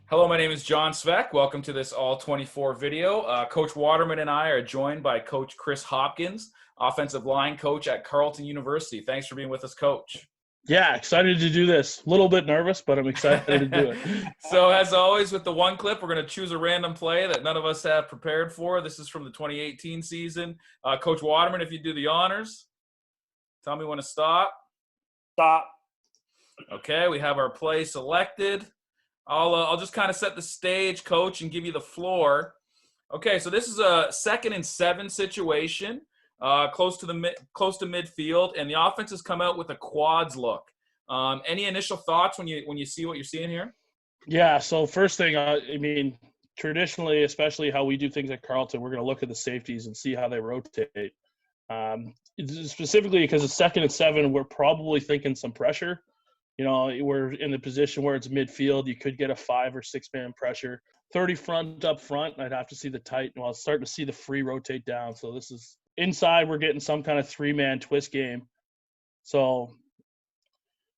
Hello, my name is John Sveck. Welcome to this All-24 video. Coach Waterman and I are joined by Coach Chris Hopkins, offensive line coach at Carleton University. Thanks for being with us, Coach. Yeah, excited to do this. A little bit nervous, but I'm excited to do it. So, as always, with the one clip, we're going to choose a random play that none of us have prepared for. This is from the 2018 season. Coach Waterman, if you do the honors, tell me when to stop. Stop. Okay, we have our play selected. I'll just kind of set the stage, Coach, and give you the floor. Okay, so this is a 2nd and 7 situation, close to midfield, and the offense has come out with a quads look. Any initial thoughts when you see what you're seeing here? Yeah, so first thing, traditionally, especially how we do things at Carleton, we're going to look at the safeties and see how they rotate. Specifically because it's 2nd and 7, we're probably thinking some pressure. You know, we're in the position where it's midfield. You could get a 5 or 6 man pressure. 30 front up front, I'd have to see the tight. Well, I'm starting to see the free rotate down. So this is inside. We're getting some kind of 3-man twist game. So,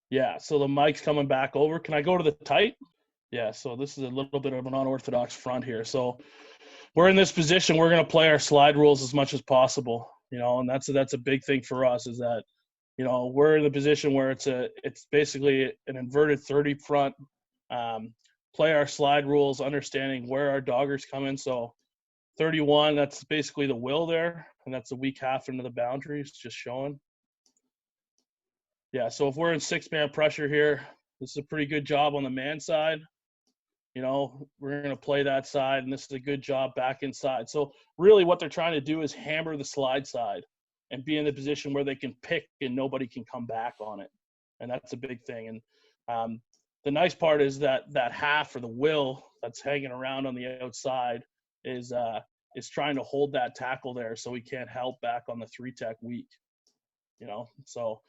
yeah, so the mic's coming back over. Can I go to the tight? Yeah, so this is a little bit of an unorthodox front here. So we're in this position. We're going to play our slide rules as much as possible, you know, and that's a big thing for us is that, you know, we're in the position where it's basically an inverted 30 front, play our slide rules, understanding where our doggers come in. So 31, that's basically the will there, and that's a weak half into the boundaries, just showing. Yeah, so if we're in 6-man pressure here, this is a pretty good job on the man side. You know, we're going to play that side, and this is a good job back inside. So really what they're trying to do is hammer the slide side and be in the position where they can pick and nobody can come back on it. And that's a big thing. And the nice part is that half or the will that's hanging around on the outside is trying to hold that tackle there so we can't help back on the 3-tech weak, you know. So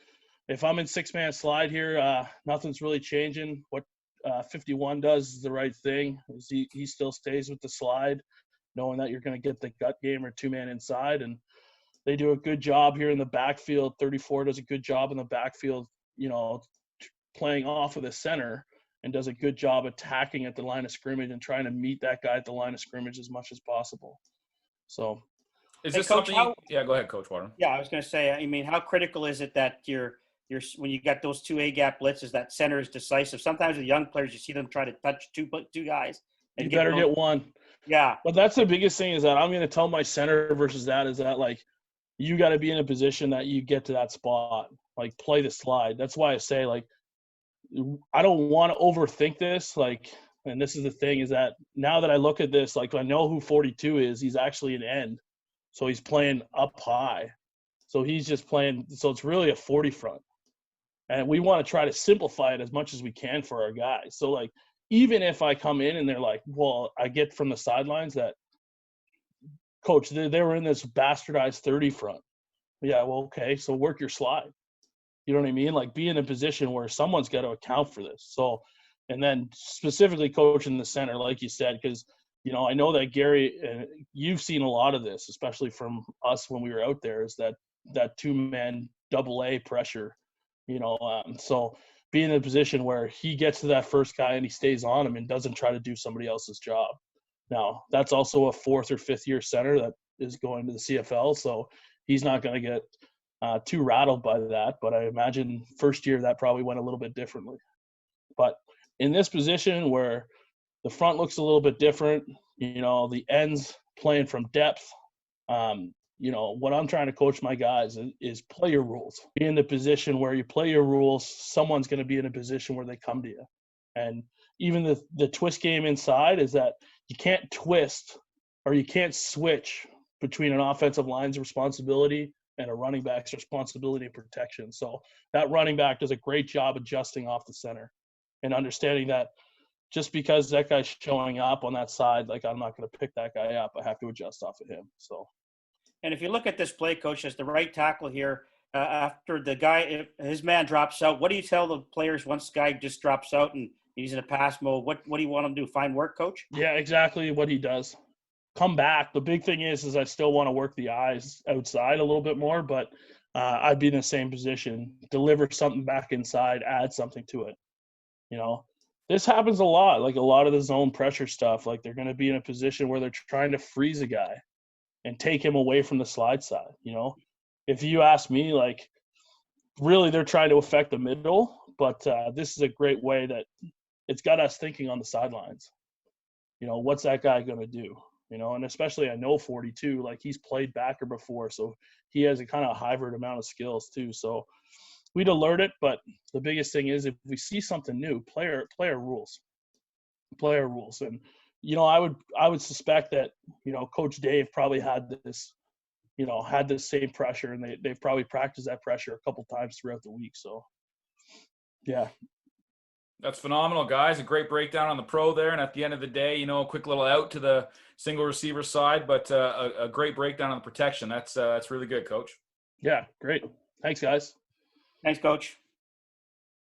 if I'm in 6-man slide here, nothing's really changing. What 51 does is the right thing. Is he still stays with the slide, knowing that you're going to get the gut game or 2-man inside, and they do a good job here in the backfield. 34 does a good job in the backfield, you know, playing off of the center, and does a good job attacking at the line of scrimmage and trying to meet that guy at the line of scrimmage as much as possible. So, Is Hey, this Coach, something? Yeah, go ahead, Coach Waterman. Yeah, I was going to say, I mean, how critical is it that you're when you got those 2 A-gap blitzes, that center is decisive? Sometimes with young players, you see them try to touch two guys. And you better get one. Yeah. But that's the biggest thing is that I'm going to tell my center versus that is that, like, you got to be in a position that you get to that spot, like play the slide. That's why I say, like, I don't want to overthink this. Like, and this is the thing is that now that I look at this, like, I know who 42 is. He's actually an end. So he's playing up high. So he's just playing. So it's really a 40 front. And we want to try to simplify it as much as we can for our guys. So, like, even if I come in and they're like, well, I get from the sidelines that, Coach, they were in this bastardized 30 front. Yeah, well, okay, so work your slide. You know what I mean? Like, be in a position where someone's got to account for this. So, and then specifically coaching the center, like you said, because, you know, I know that Gary, you've seen a lot of this, especially from us when we were out there, is that 2-man double A pressure, you know. So be in a position where he gets to that first guy and he stays on him and doesn't try to do somebody else's job. Now, that's also a 4th or 5th year center that is going to the CFL, so he's not going to get too rattled by that. But I imagine first year that probably went a little bit differently. But in this position where the front looks a little bit different, you know, the ends playing from depth, you know, what I'm trying to coach my guys is play your rules. Be in the position where you play your rules, someone's going to be in a position where they come to you. And even the twist game inside is that you can't twist or you can't switch between an offensive line's responsibility and a running back's responsibility and protection. So that running back does a great job adjusting off the center and understanding that just because that guy's showing up on that side, like, I'm not going to pick that guy up. I have to adjust off of him. So, And if you look at this play, Coach, as the right tackle here, after the guy, his man drops out, what do you tell the players once the guy just drops out and he's in a pass mode? What do you want him to do? Find work, Coach? Yeah, exactly what he does. Come back. The big thing is I still want to work the eyes outside a little bit more, but I'd be in the same position. Deliver something back inside, add something to it. You know, This happens a lot, like a lot of the zone pressure stuff. Like they're going to be in a position where they're trying to freeze a guy and take him away from the slide side. You know, if you ask me, like really they're trying to affect the middle, but this is a great way that it's got us thinking on the sidelines. You know, what's that guy going to do? You know, and especially I know 42, like he's played backer before, so he has a kind of hybrid amount of skills too. So we'd alert it, but the biggest thing is if we see something new, player rules. And you know, I would suspect that, you know, Coach Dave probably had this same pressure, and they've probably practiced that pressure a couple times throughout the week. So yeah. That's phenomenal, guys. A great breakdown on the pro there. And at the end of the day, you know, a quick little out to the single receiver side, but a great breakdown on the protection. That's really good, Coach. Yeah, great. Thanks, guys. Thanks, Coach.